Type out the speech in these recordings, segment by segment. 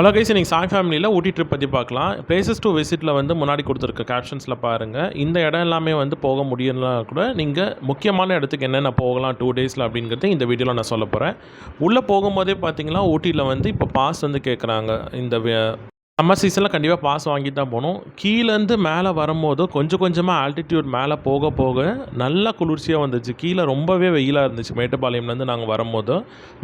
Hello guys, இன்னைக்கு சாய் ஃபேமிலியில் ஊட்டி trip பற்றி பார்க்கலாம். பிளேசஸ் டு விசிட்டில் வந்து முன்னாடி கொடுத்துருக்க கேப்ஷன்ஸில் பாருங்கள். இந்த இடம் எல்லாமே வந்து போக முடியலனா கூட நீங்கள் முக்கியமான இடத்துக்கு என்னென்ன போகலாம் 2 டேஸில் அப்படிங்கிறது இந்த வீடியோவில் நான் சொல்ல போகிறேன். உள்ளே போகும்போதே பார்த்தீங்கன்னா ஊட்டியில் வந்து இப்போ பாஸ் வந்து கேட்குறாங்க. இந்த சம்மர் சீசனில் கண்டிப்பாக பாஸ் வாங்கி தான் போகணும். கீழேருந்து மேலே வரும்போது கொஞ்சம் கொஞ்சமாக ஆல்டிடியூட் மேலே போக போக நல்லா குளிர்ச்சியாக வந்துச்சு. கீழே ரொம்பவே வெயிலாக இருந்துச்சு. மேட்டுப்பாளையம்லேருந்து நாங்கள் வரும்போது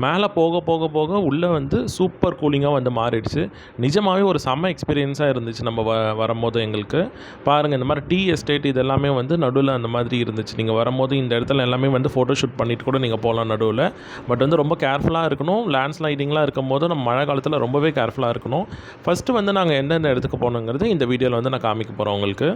மேலே போக போக போக உள்ளே வந்து சூப்பர் கூலிங்காக வந்து மாறிடுச்சு. நிஜமாகவே ஒரு செம்ம எக்ஸ்பீரியன்ஸாக இருந்துச்சு நம்ம வரும்போது எங்களுக்கு. பாருங்கள், இந்த மாதிரி டீ எஸ்டேட் இது எல்லாமே வந்து நடுவில் அந்த மாதிரி இருந்துச்சு. நீங்கள் வரும்போது இந்த இடத்துல எல்லாமே வந்து ஃபோட்டோ ஷூட் பண்ணிட்டு கூட நீங்கள் போகலாம் நடுவில். பட் வந்து ரொம்ப கேர்ஃபுல்லாக இருக்கணும். லேண்ட்ஸ்லைடிங்லாம் இருக்கும் போது நம்ம மழை காலத்தில் ரொம்பவே கேர்ஃபுல்லாக இருக்கணும். ஃபஸ்ட்டு வந்து நாங்கள் எந்தெந்த இடத்துக்கு போகணுங்கிறது இந்த வீடியோவில் வந்து நான் காமிக்க போகிறேன் உங்களுக்கு.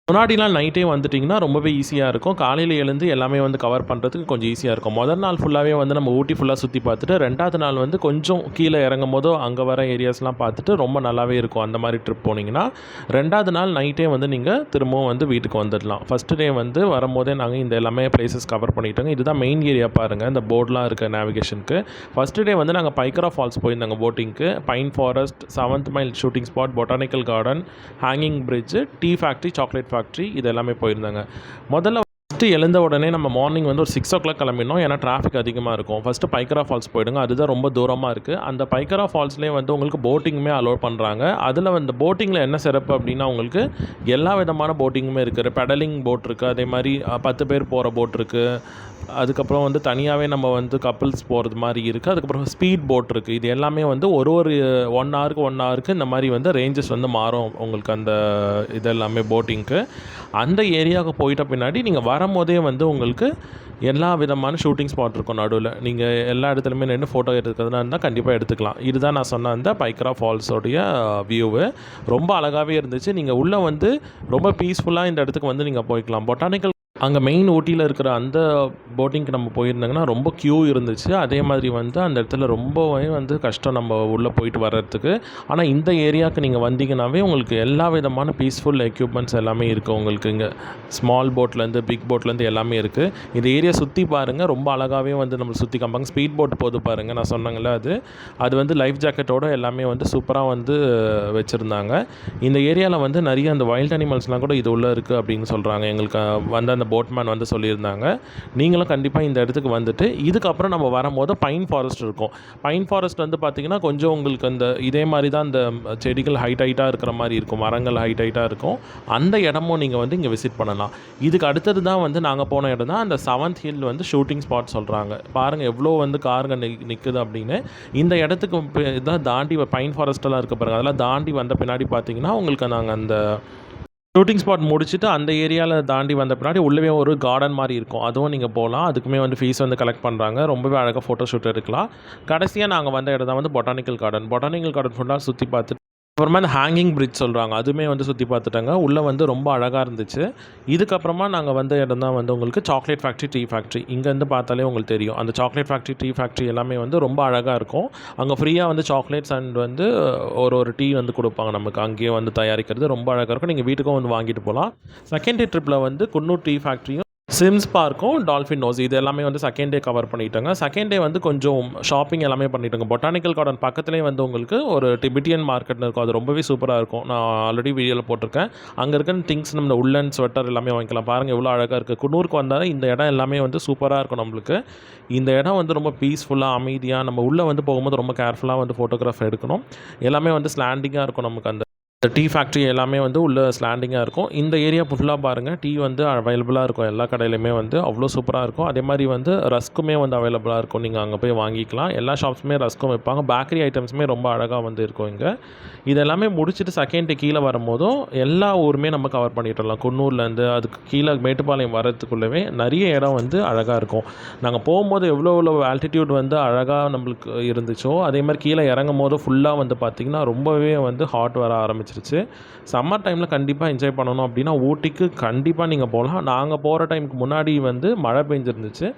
முன்னாடிலாம் நைட்டே வந்துட்டிங்கன்னா ரொம்பவே ஈஸியாக இருக்கும். காலையில் எழுந்து எல்லாமே வந்து கவர் பண்ணுறதுக்கு கொஞ்சம் ஈஸியாக இருக்கும். முதல் நாள் ஃபுல்லாகவே வந்து நம்ம ஊட்டி ஃபுல்லாக சுற்றி பார்த்துட்டு 2வது நாள் வந்து கொஞ்சம் கீழே இறங்கும் போதோ அங்கே வர ஏரியாஸ்லாம் பார்த்துட்டு ரொம்ப நல்லாவே இருக்கும். அந்த மாதிரி ட்ரிப் போனீங்கன்னா 2வது நாள் நைட்டே வந்து நீங்கள் திரும்பவும் வந்து வீட்டுக்கு வந்துடலாம். ஃபஸ்ட்டு டே வந்து வரும்போதே நாங்கள் இந்த எல்லாமே பிளேசஸ் கவர் பண்ணிட்டோங்க. இதுதான் மெயின் ஏரியா பாருங்கள், இந்த போர்டெலாம் இருக்க நேவிகேஷனுக்கு. ஃபஸ்ட்டு டே வந்து நாங்கள் பைக்கரா ஃபால்ஸ் போயிருந்தாங்க போட்டிங்க்கு. Pine forest, 7th mile shooting spot, botanical garden, hanging bridge, tea factory, chocolate factory இது எல்லாமே போயிருந்தாங்க. முதல்ல ஃபஸ்ட்டு எழுந்த உடனே நம்ம மார்னிங் வந்து ஒரு 6 o'clock கிளம்பிடணும். ஏன்னா டிராஃபிக் அதிகமாக இருக்கும். ஃபஸ்ட்டு பைக்கரா ஃபால்ஸ் போயிடுங்க. அதுதான் ரொம்ப தூரமாக இருக்குது. அந்த பைக்கரா ஃபால்ஸ்லேயே வந்து உங்களுக்கு போட்டிங்குமே அலோவ் பண்ணுறாங்க. அதில் வந்து போட்டிங்கில் என்ன சிறப்பு அப்படின்னா உங்களுக்கு எல்லா விதமான போட்டிங்குமே இருக்குது. பெடலிங் போட் இருக்குது, அதே மாதிரி 10 பேர் போகிற போட் இருக்குது. அதுக்கப்புறம் வந்து தனியாகவே நம்ம வந்து கப்புள்ஸ் போகிறது மாதிரி இருக்குது. அதுக்கப்புறம் ஸ்பீட் போட் இருக்குது. இது எல்லாமே வந்து ஒரு 1 ஹவருக்கு இந்த மாதிரி வந்து ரேஞ்சஸ் வந்து மாறும் உங்களுக்கு அந்த இது எல்லாமே போட்டிங்க்கு. அந்த ஏரியாவுக்கு போயிட்ட பின்னாடி நீங்கள் வரும்போதே வந்து உங்களுக்கு எல்லா விதமான ஷூட்டிங் ஸ்பாட் இருக்கும் நடுவில். நீங்கள் எல்லா இடத்துலையுமே நின்று ஃபோட்டோ எடுக்கிறதுனா இருந்தால் கண்டிப்பாக எடுத்துக்கலாம். இதுதான் நான் சொன்ன அந்த பைக்கரா ஃபால்ஸோடைய வியூவு. ரொம்ப அழகாகவே இருந்துச்சு. நீங்கள் உள்ளே வந்து ரொம்ப பீஸ்ஃபுல்லாக இந்த இடத்துக்கு வந்து நீங்கள் போய்க்கலாம். பொட்டானிக்கல் அங்கே மெயின் ஊட்டியில் இருக்கிற அந்த போட்டிங்க்கு நம்ம போயிருந்தாங்கன்னா ரொம்ப க்யூ இருந்துச்சு. அதே மாதிரி வந்து அந்த இடத்துல ரொம்பவே வந்து கஷ்டம் நம்ம உள்ளே போயிட்டு வர்றதுக்கு. ஆனால் இந்த ஏரியாவுக்கு நீங்கள் வந்தீங்கன்னாவே உங்களுக்கு எல்லா விதமான பீஸ்ஃபுல் எக்யூப்மெண்ட்ஸ் எல்லாமே இருக்குது. உங்களுக்கு இங்கே ஸ்மால் போட்லேருந்து பிக் போட்லேருந்து எல்லாமே இருக்குது. இந்த ஏரியா சுற்றி பாருங்கள், ரொம்ப அழகாகவே வந்து நம்ம சுற்றி காமிப்பாங்க. ஸ்பீட் போட் போது பாருங்கள், நான் சொன்னாங்கல்ல அது வந்து லைஃப் ஜாக்கெட்டோடு எல்லாமே வந்து சூப்பராக வந்து வச்சுருந்தாங்க. இந்த ஏரியாவில் வந்து நிறைய அந்த வைல்ட் அனிமல்ஸ்லாம் கூட இது உள்ளே இருக்குது அப்படின்னு சொல்கிறாங்க. எங்களுக்கு வந்து அந்த போட்மேன் வந்து சொல்லியிருந்தாங்க. நீங்களும் கண்டிப்பாக இந்த இடத்துக்கு வந்துட்டு இதுக்கப்புறம் நம்ம வரும்போது பைன் ஃபாரஸ்ட் இருக்கும். பைன் ஃபாரஸ்ட் வந்து பார்த்திங்கன்னா கொஞ்சம் உங்களுக்கு அந்த இதே மாதிரி தான் அந்த செடிகள் ஹைட்டாக இருக்கிற மாதிரி இருக்கும், மரங்கள் ஹைட்டாக இருக்கும். அந்த இடமும் நீங்கள் வந்து இங்கே விசிட் பண்ணலாம். இதுக்கு அடுத்தது தான் வந்து நாங்கள் போன இடம் தான் அந்த 7th ஹில் வந்து ஷூட்டிங் ஸ்பாட் சொல்கிறாங்க. பாருங்கள் எவ்வளோ வந்து காருங்க நிற்குது அப்படின்னு. இந்த இடத்துக்கு இதான் தாண்டி பைன் ஃபாரஸ்ட்டெல்லாம் இருக்க பாருங்கள். அதெல்லாம் தாண்டி வந்த பின்னாடி பார்த்திங்கன்னா உங்களுக்கு நாங்கள் அந்த ஷூட்டிங் ஸ்பாட் முடிச்சுட்டு அந்த ஏரியாவில் தாண்டி வந்த பின்னாடி உள்ளவே ஒரு கார்டன் மாதிரி இருக்கும். அதுவும் நீங்கள் போகலாம். அதுக்குமே வந்து ஃபீஸ் வந்து கலெக்ட் பண்ணுறாங்க. ரொம்பவே அழகாக ஃபோட்டோ ஷூட் எடுக்கலாம். கடைசியாக நாங்கள் வந்த இடம் தான் வந்து பொட்டானிக்கல் கார்டன் ஃபுல்லாக சுற்றி பார்த்துட்டு அப்புறமா அந்த ஹேங்கிங் பிரிட்ஜ் சொல்கிறாங்க, அதுவுமே வந்து சுற்றி பார்த்துட்டாங்க. உள்ளே வந்து ரொம்ப அழகாக இருந்துச்சு. இதுக்கப்புறமா நாங்கள் வந்த இடம் தான் வந்து உங்களுக்கு சாக்லேட் ஃபேக்ட்ரி, டீ ஃபேக்ட்ரி. இங்கேருந்து பார்த்தாலே உங்களுக்கு தெரியும். அந்த சாக்லேட் ஃபேக்ட்ரி, டீ ஃபேக்ட்ரி எல்லாமே வந்து ரொம்ப அழகாக இருக்கும். அங்கே ஃப்ரீயாக வந்து சாக்லேட்ஸ் அண்ட் வந்து ஒரு டீ வந்து கொடுப்பாங்க நமக்கு. அங்கேயே வந்து தயாரிக்கிறது ரொம்ப அழகாக இருக்கும். நீங்கள் வீட்டுக்கும் வந்து வாங்கிட்டு போகலாம். செகண்ட் டே ட்ரிப்பில் வந்து குன்னூர் டீ ஃபேக்ட்ரியும் சிம்ஸ் பார்க்கும், டால்ஃபின் நோஸ் இது எல்லாமே வந்து செகண்ட் டே கவர் பண்ணிட்டாங்க. செகண்ட் டே வந்து கொஞ்சம் ஷாப்பிங் எல்லாமே பண்ணிட்டாங்க. பொட்டானிக்கல் கார்டன் பக்கத்துலேயே வந்து உங்களுக்கு ஒரு டிபிட்டியன் மார்க்கெட்னு இருக்கும். அது ரொம்பவே சூப்பராக இருக்கும். நான் ஆல்ரெடி வீடியோவில் போட்டிருக்கேன். அங்கே இருக்க திங்ஸ் நம்ம உள்ளன் ஸ்வெட்டர் எல்லாமே வாங்கிக்கலாம். பாருங்கள் எவ்வளோ அழகாக இருக்குது. குன்னூருக்கு வந்தால் இந்த இடம் எல்லாமே வந்து சூப்பராக இருக்கும் நம்மளுக்கு. இந்த இடம் வந்து ரொம்ப பீஸ்ஃபுல்லாக அமைதியாக நம்ம உள்ளே வந்து போகும்போது ரொம்ப கேர்ஃபுல்லாக வந்து ஃபோட்டோகிராஃப் எடுக்கணும். எல்லாமே வந்து ஸ்லாண்டிங்காக இருக்கும் நமக்கு. அந்த டீ ஃபேக்ட்ரி எல்லாமே வந்து உள்ள ஸ்லாண்டிங்காக இருக்கும். இந்த ஏரியா ஃபுல்லாக பாருங்கள், டீ வந்து அவைலபிளாக இருக்கும். எல்லா கடையிலையுமே வந்து அவ்வளோ சூப்பராக இருக்கும். அதே மாதிரி வந்து ரஸ்க்குமே வந்து அவைலபிளாக இருக்கும். நீங்கள் அங்கே போய் வாங்கிக்கலாம். எல்லா ஷாப்ஸுமே ரஸ்க்கும் வைப்பாங்க. பேக்கரி ஐட்டம்ஸுமே ரொம்ப அழகாக வந்து இருக்கும் இங்கே. இதெல்லாமே முடிச்சுட்டு செகண்ட் டே கீழே வரும்போதும் எல்லா ஊருமே நம்ம கவர் பண்ணிட்டுலாம். குன்னூர்லேருந்து அதுக்கு கீழே மேட்டுப்பாளையம் வரத்துக்குள்ளவே நிறைய இடம் வந்து அழகாக இருக்கும். நாங்கள் போகும்போது எவ்வளோ ஆல்டிடியூட் வந்து அழகாக நம்மளுக்கு இருந்துச்சோ அதே மாதிரி கீழே இறங்கும் போது ஃபுல்லாக வந்து பார்த்திங்கன்னா ரொம்பவே வந்து ஹாட் வர ஆரம்பிச்சிருச்சு. சம்மர் டைமில் கண்டிப்பாக என்ஜாய் பண்ணணும் அப்படின்னா ஊட்டிக்கு கண்டிப்பாக நீங்கள் போகலாம். நாங்கள் போகிற டைமுக்கு முன்னாடி வந்து மழை பெஞ்சிருந்துச்சு.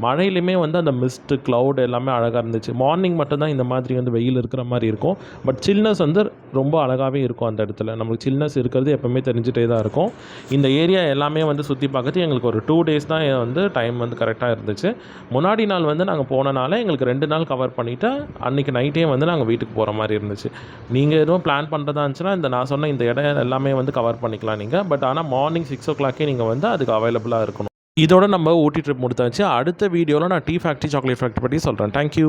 மழையிலுமே வந்து அந்த மிஸ்ட்டு க்ளவுட் எல்லாமே அழகாக இருந்துச்சு. மார்னிங் மட்டும்தான் இந்த மாதிரி வந்து வெயில் இருக்கிற மாதிரி இருக்கும். பட் சில்னஸ் வந்து ரொம்ப அழகாகவே இருக்கும் அந்த இடத்துல. நம்மளுக்கு சில்னஸ் இருக்கிறது எப்போவுமே தெரிஞ்சுட்டே தான் இருக்கும். இந்த ஏரியா எல்லாமே வந்து சுற்றி பார்க்கறதுக்கு எங்களுக்கு ஒரு 2 டேஸ் தான் வந்து டைம் வந்து கரெக்டாக இருந்துச்சு. முன்னாடி நாள் வந்து நாங்கள் போனனால எங்களுக்கு 2 நாள் கவர் பண்ணிவிட்டு அன்றைக்கி நைட்டே வந்து நாங்கள் வீட்டுக்கு போகிற மாதிரி இருந்துச்சு. நீங்கள் எதுவும் பிளான் பண்ணுறதா இருந்துச்சுன்னா நான் சொன்ன இந்த இடம் எல்லாமே வந்து கவர் பண்ணிக்கலாம் நீங்கள். பட் ஆனால் மார்னிங் 6 o'clock நீங்கள் வந்து அதுக்கு அவைலபிளாக இருக்கணும். இதோட நம்ம ஊட்டி ட்ரிப் முடித்தாச்சு. அடுத்த வீடியோவில் நான் டீ ஃபேக்ட்ரி, சாக்லேட் ஃபேக்ட்ரி பற்றி சொல்கிறேன். தேங்க்யூ.